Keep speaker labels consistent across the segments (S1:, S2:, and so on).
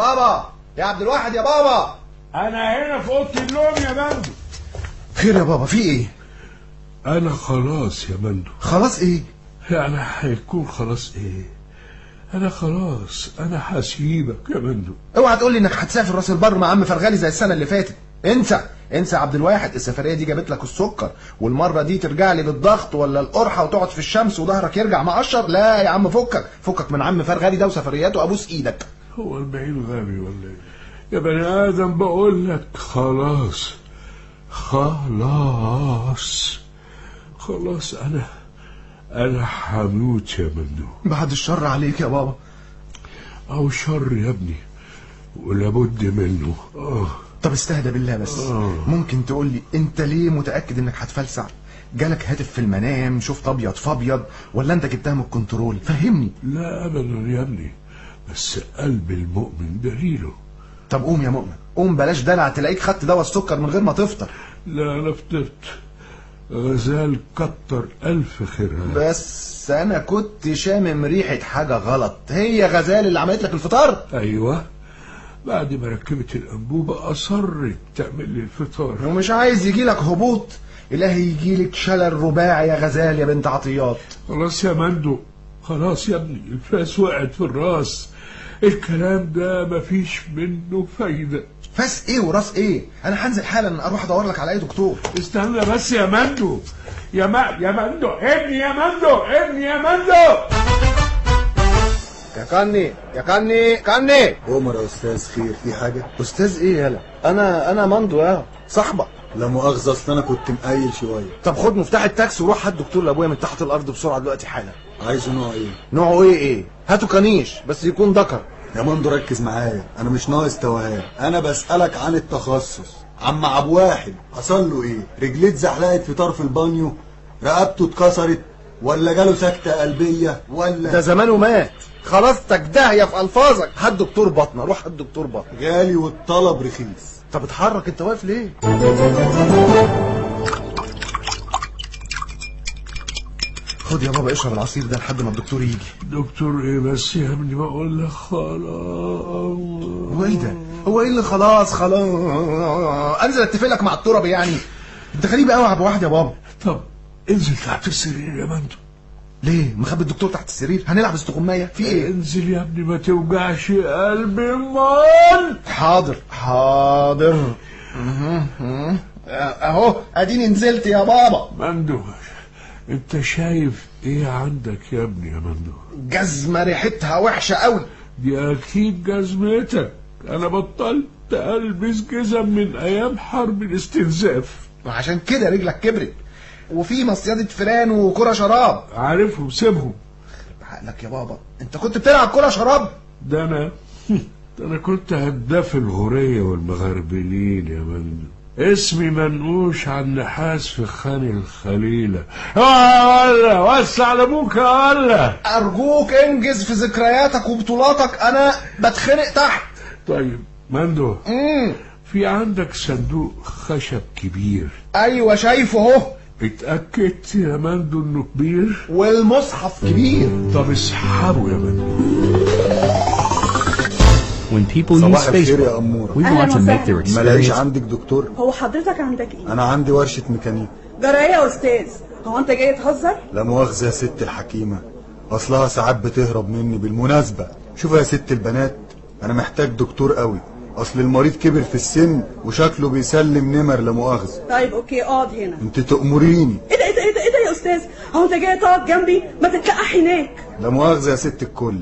S1: بابا يا عبد الواحد يا بابا.
S2: انا هنا في اوضه النوم يا مندو.
S1: خير يا بابا، في ايه؟
S2: انا خلاص يا مندو.
S1: خلاص ايه؟
S2: يعني هيكون خلاص ايه؟ انا خلاص انا هسيبك يا مندو.
S1: اوعى تقول لي انك هتسافر راس البر مع عم فرغالي زي السنه اللي فاتت. انسى يا عبد الواحد، السفريه دي جابت لك السكر، والمره دي ترجع لي بالضغط ولا القرحه وتقعد في الشمس وظهرك يرجع مقشر. لا يا عم، فكك من عم فرغالي ده وسفرياته، ابوس ايدك.
S2: هو البعيد غبي ولا ايه يا بني ادم؟ بقول لك خلاص انا هموت يا مندو.
S1: بعد الشر عليك يا بابا.
S2: او شر يا ابني ولابد منه.
S1: طب استهدى بالله بس. ممكن تقول لي انت ليه متاكد انك هتفلسع؟ جالك هاتف في المنام شفت ابيض فابيض، ولا انت جبتها من الكنترول؟ فهمني.
S2: لا ابدا يا ابني، بس قلب المؤمن دليله.
S1: طب قوم يا مؤمن قوم، بلاش دلع، تلاقيك خدت دواء السكر من غير ما تفطر.
S2: لا انا فطرت. غزال كتر الف خيرها.
S1: بس انا كنت شامم ريحه حاجه غلط. هي غزال اللي عملت لك الفطار؟
S2: ايوه، بعد ما ركبت الانبوبه اصرت تعمل لي الفطار.
S1: ومش عايز يجي لك هبوط؟ الهي يجي لك شلل رباعي يا غزال يا بنت عطيات.
S2: خلاص يا مندو، خلاص يا ابني، الفاس وقعت في الراس. الكلام ده مفيش منه فايده.
S1: فاس ايه وراس ايه؟ انا هنزل حالا اروح ادور لك على اي دكتور.
S2: استنى بس يا مندو. يا مندو ابني، يا مندو.
S1: يا كني
S3: عمر يا استاذ، خير؟ في حاجه؟
S1: استاذ ايه يالا؟ انا مندو يا صاحبك.
S3: لا مؤاخذه، اصل انا كنت مقايل شويه.
S1: طب خد مفتاح التاكسي وروح هات دكتور لابويا من تحت الارض بسرعه دلوقتي حالا.
S3: عايزه نوع ايه؟
S1: نوعه ايه؟ هاتوا كنيش بس يكون ذكر.
S3: يا مندو ركز معايا، انا مش ناقص توهان، انا بسالك عن التخصص. عم عبد واحد حصل له ايه؟ رجليه اتزحلقت في طرف البانيو، رقبته اتكسرت، ولا جاله سكته قلبيه، ولا
S1: ده زمانه مات خلاص. تجدهيه في الفاظك. هات دكتور بطنه، روح هات دكتور بطنه.
S3: غالي والطلب رخيص.
S1: طب اتحرك، انت واقف ليه؟ خد يا بابا اشرب العصير ده لحد ما الدكتور يجي.
S2: دكتور ايه بس يا ابني؟ بقول لك خلاص.
S1: هو ايه ده؟ هو ايه اللي خلاص؟ انزل اتفق لك مع التربي يعني؟ انت غريب قوي يا ابو واحد يا بابا.
S2: طب انزل تحت السرير يا مندو.
S1: ليه مخبي الدكتور تحت السرير؟ هنلعب استغمايه في ايه؟
S2: انزل يا ابني ما توجعش قلبي مان.
S1: حاضر اهو اديني نزلت يا بابا.
S2: مندو انت شايف ايه عندك يا ابني يا مندو؟
S1: جزمه ريحتها وحشه قوي.
S2: دي اكيد جزمتك. انا بطلت البس جزم من ايام حرب الاستنزاف،
S1: وعشان كده رجلك كبرت. وفي مصيادة فران وكرة شراب.
S2: عارفهم، سيبهم.
S1: عقلك يا بابا، انت كنت بتلعب كرة شراب؟
S2: ده انا كنت هداف الغورية والمغربلين يا مندو. اسمي منقوش على النحاس في خان الخليلة. ولا وسع لابوك ولا.
S1: ارجوك انجز في ذكرياتك وبطولاتك، انا بتخنق تحت.
S2: طيب مندو، في عندك صندوق خشب كبير.
S1: ايوه شايفه اهو.
S2: اتأكدت يا مندو انه كبير؟
S1: والمصحف كبير.
S2: طب اسحبه يا مندو.
S4: When people use Facebook, we want to make their experience.
S3: ملاقيش عندك دكتور؟
S5: هو حضرتك عندك ايه؟
S3: انا عندي ورشة ميكانيك.
S5: جرى ايه يا استاذ؟ هو انت جاي تهزر؟
S3: لا مؤاخذة يا ست الحكيمة، اصلها ساعات بتهرب مني. بالمناسبة شوف يا ست البنات، انا محتاج دكتور قوي، اصل المريض كبر في السن وشكله بيسلم نمر. لا مؤاخذة.
S5: طيب اوكي اقعد هنا.
S3: انت تأمريني.
S5: ايه ده يا استاذ؟ هو انت جاي تقعد جنبي؟ ما تتلقح هناك.
S3: لا مؤاخذة يا ست الكل،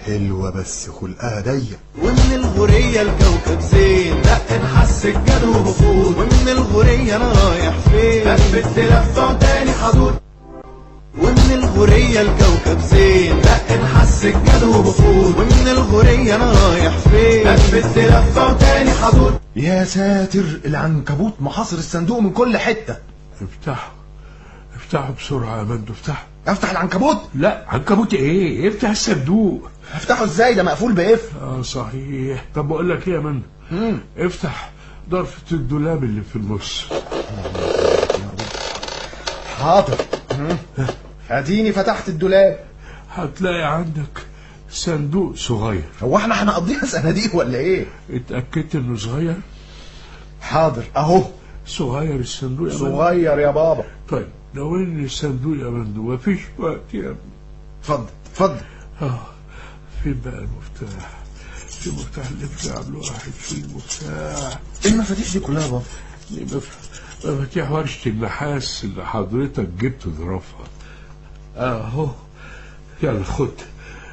S3: حلوة بس خلقها ضيق.
S6: ومن الغورية الكوكب زين، دق نحس الجدو بفوت. ومن الغورية انا رايح فين؟ لفت لفة تاني حدود. ومن الغورية الكوكب زين، دق نحس الجدو بفوت. ومن الغورية انا رايح فين؟ لفت لفة تاني حدود.
S1: يا ساتر، العنكبوت محاصر الصندوق من كل حتة.
S2: افتحه بسرعة يا مندو، افتحه.
S1: افتح العنكبوت؟
S2: لا عنكبوت ايه، افتح الصندوق.
S1: افتحه ازاي؟ ده مقفول بقفل.
S2: صحيح. طب بقول لك ايه يا مندو، افتح ضرفة الدولاب اللي في النص.
S1: حاضر. اديني فتحت الدولاب.
S2: هتلاقي عندك صندوق صغير.
S1: هو احنا هنقضيها صناديق ولا ايه؟
S2: اتأكدت انه صغير؟
S1: حاضر اهو.
S2: صغير الصندوق يا مندو؟
S1: صغير يا بابا.
S2: طيب ناولني الصندوق يا مندو، مفيش وقت يا ابني.
S1: اتفضل اتفضل.
S2: فين بقى المفتاح؟ في مفتاح الإبداع الواحد، في المفتاح.
S1: ايه المفاتيح دي كلها يا بابا؟
S2: دي مفاتيح ورشة النحاس اللي حضرتك جبت ظرفها. اهو. يلا خد،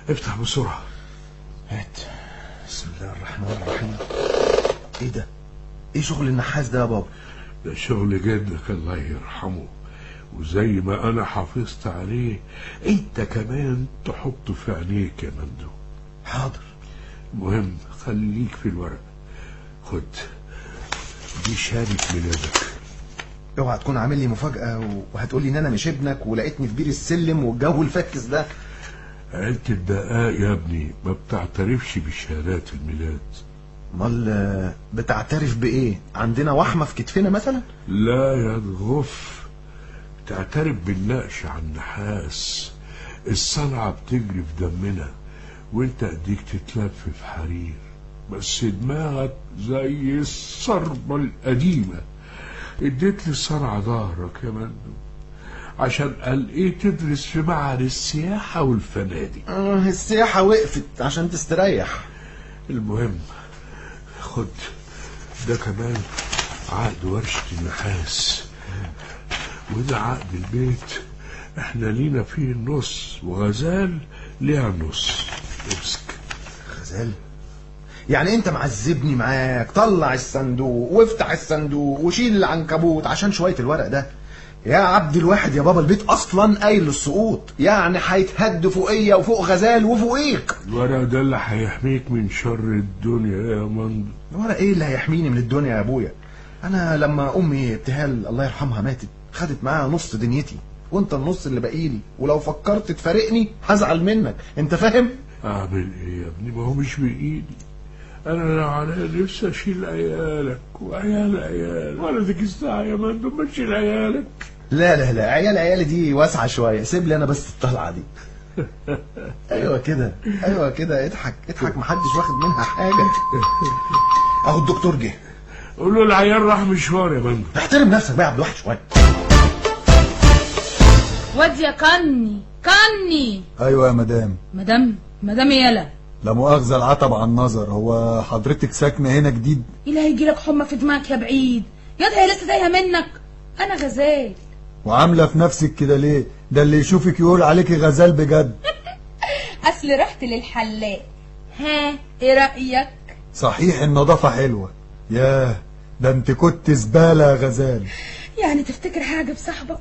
S2: افتح بسرعة.
S1: هات. بسم الله الرحمن الرحيم. ايه ده؟ ايه شغل النحاس ده يا بابا؟
S2: ده شغل جدك الله يرحمه، وزي ما انا حافظت عليه انت كمان تحطه في عينيك يا مندو.
S1: حاضر.
S2: المهم خليك في الورق. خد دي شهادة ميلادك.
S1: اوعى تكون عامل لي مفاجأة وهتقول لي ان انا مش ابنك ولقيتني في بير السلم والجو الفاكس ده.
S2: عيلة الدقاق يا ابني ما بتعترفش بشهادات الميلاد.
S1: امال بتعترف بايه؟ عندنا وحمة في كتفنا مثلا؟
S2: لا يا الغف، تعترف بالنقش على النحاس. الصنعة بتجري في دمنا وانت ايديك تتلف في حرير، بس دماغك زي الصربة القديمة. اديت للصنعة ظهرك يا مندو عشان قال ايه تدرس في معهد السياحة والفنادق.
S1: السياحة وقفت عشان تستريح.
S2: المهم خد ده كمان عقد ورشة النحاس، وده عقد البيت. احنا لينا فيه النص وغزال ليها النص. امسك.
S1: غزال؟ يعني انت معذبني معاك؟ طلع الصندوق وافتح الصندوق وشيل العنكبوت عشان شوية الورق ده. يا عبد الواحد يا بابا، البيت اصلا قايل للسقوط، يعني هيتهد فوقيا وفوق غزال وفوقيك.
S2: الورق ده اللي هيحميك من شر الدنيا يا مندو.
S1: الورق ايه اللي هيحميني من الدنيا يا ابويا؟ انا لما امي ابتهال الله يرحمها ماتت خدت معاها نص دنيتي، وانت النص اللي باقيلي، ولو فكرت تفارقني هزعل منك، انت فاهم؟
S2: اعمل ايه يا ابني؟ ما هو مش بايدي. انا لو على نفسي اشيل عيالك وعيال عيال ولدك الساعة يا مندو، ما تشيل عيالك.
S1: لا لا لا، عيالي دي واسعة شوية، سيب لي انا بس الطلعة دي. ايوه كده ايوه كده، اضحك اضحك، محدش واخد منها حاجة. اهو الدكتور جه.
S2: قول له العيال راح مشوار يا مندو.
S1: احترم نفسك بقى يا عبد الواحد شوية.
S7: واد يا كني.
S3: ايوه يا مدام.
S7: مدام يالا.
S3: لا مؤاخذة العتب عن النظر، هو حضرتك ساكنة هنا جديد؟
S7: ايه اللي هيجي لك حمى في دماغك يا بعيد؟ ياض هي لسه تايهه منك. انا غزال.
S3: وعاملة في نفسك كده ليه؟ ده اللي يشوفك يقول عليكي غزال بجد.
S7: اصل رحت للحلاق. ها ايه رأيك؟
S3: صحيح النظافة حلوة. ياه ده انت كنت زبالة يا غزال.
S7: يعني تفتكر حاجه بصاحبك؟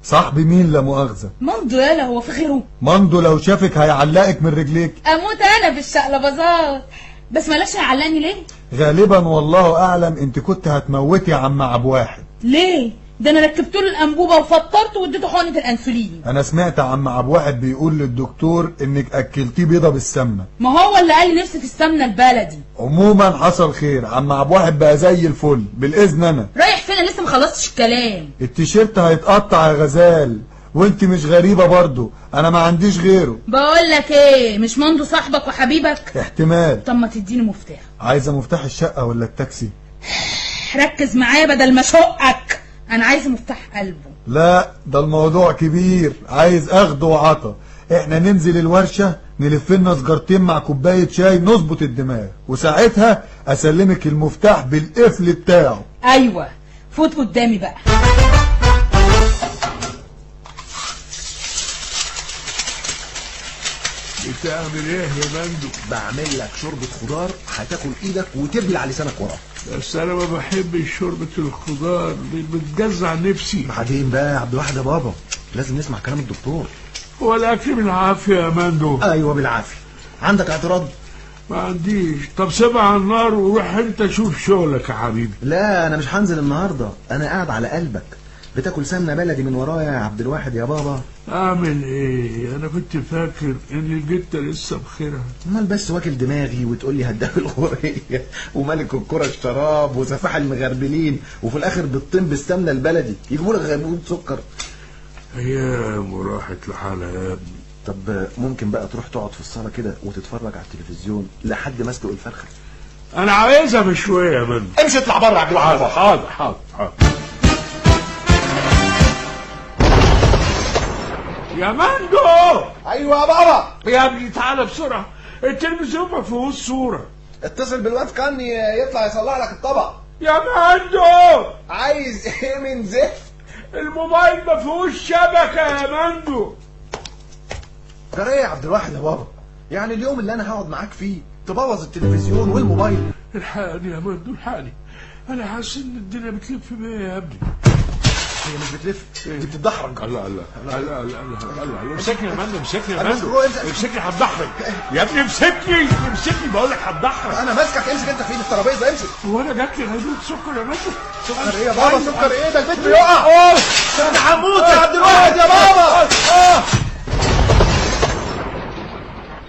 S3: صاحبي مين لا مؤاخذة؟
S7: مندو يالا، هو في غيره؟
S3: مندو لو شافك هيعلقك من رجليك.
S7: اموت انا بالشقلباظات. بس ملاش هيعلقني ليه؟
S3: غالبا والله اعلم انت كنت هتموتي يا عم عبد واحد.
S7: ليه؟ ده انا ركبت له الانبوبه وفطرته واديته حقنه الانسولين.
S3: انا سمعت عم عبد واحد بيقول للدكتور انك اكلتيه بيضه بالسمنه.
S7: ما هو اللي قال لي نفسي في السمنه البلدي.
S3: عموما حصل خير، عم عبد واحد بقى زي الفل بالاذن. انا
S7: رايح فين؟ انا لسه مخلصتش الكلام.
S3: التيشيرت هيتقطع يا غزال، وانت مش غريبه برضو، انا ما عنديش غيره.
S7: بقول لك ايه، مش مندو صاحبك وحبيبك؟
S3: احتمال.
S7: طب ما تديني مفتاح.
S3: عايزه مفتاح الشقه ولا التاكسي؟
S7: ركز معايا بدل ما اشقك، انا عايزه مفتاح قلبه.
S3: لا ده الموضوع كبير، عايز اخد وعطا. احنا ننزل الورشه نلف لنا سجارتين مع كوبايه شاي نظبط الدماغ، وساعتها اسلمك المفتاح بالقفل بتاعه.
S7: ايوه فوت قدامي بقى.
S2: بتعمل ايه يا مندو؟
S1: بعمل لك شوربة خضار هتاكل ايدك وتبلع لسانك وراها.
S2: بس انا ما بحبش شوربة الخضار، بتجزع نفسي.
S1: بعدين بقى يا عبد الواحد يا بابا، لازم نسمع كلام الدكتور.
S2: هو الاكل بالعافية يا مندو؟
S1: ايوه بالعافية. عندك اعتراض؟
S2: ما عنديش. طب سيبها على النار وروح انت شوف شغلك يا حبيبي.
S1: لا انا مش هنزل النهارده، انا قاعد على قلبك. بتاكل سمنه بلدي من ورايا يا عبد الواحد يا بابا.
S2: اعمل ايه؟ انا كنت فاكر ان الجته لسه بخيرها.
S1: امال بس واكل دماغي وتقول لي هداف الغوريه وملك الكره الشراب وسفاح المغربلين، وفي الاخر بتطين بالسمنه البلدي يجيبوا لك غيبوبه سكر.
S2: ايام وراحت لحالها يا ابني.
S1: طب ممكن بقى تروح تقعد في الصاله كده وتتفرج على التلفزيون لحد ما اسلق الفرخه؟
S2: انا عايزها بشويه يا مندو.
S1: امشي اطلع بره يا عبد الواحد.
S2: حاضر. يا مندو.
S1: ايوه يا بابا.
S2: يا ابني تعالى بسرعه، التلفزيون ما فيهوش صوره.
S1: اتصل بالواد كاني يطلع يصلح لك الطبق.
S2: يا مندو
S1: عايز ايه من زفت؟
S2: الموبايل ما فيهوش شبكه يا مندو.
S1: ده ايه يا عبد الواحد يا بابا؟ يعني اليوم اللي انا هقعد معاك فيه تبوظ التلفزيون والموبايل؟
S2: الحقني يا مندو الحقني، انا حاسس ان الدنيا بتلف بيا يا ابني.
S1: هي مش بتلف، دي بتتدحرج.
S2: الله امسكني يا مندو، امسكني يا مندو،
S1: امسك.
S2: امسكني هتدحرج يا ابني، امسكني بقول لك هتدحرج.
S1: انا ماسكك، امسك انت في ايد الترابيزه، امسك.
S2: هو انا جات لي غيبوبه سكر يا مندو؟
S1: سكر ايه يا بابا؟ سكر ايه ده؟ البيت بيقع. انا هموت.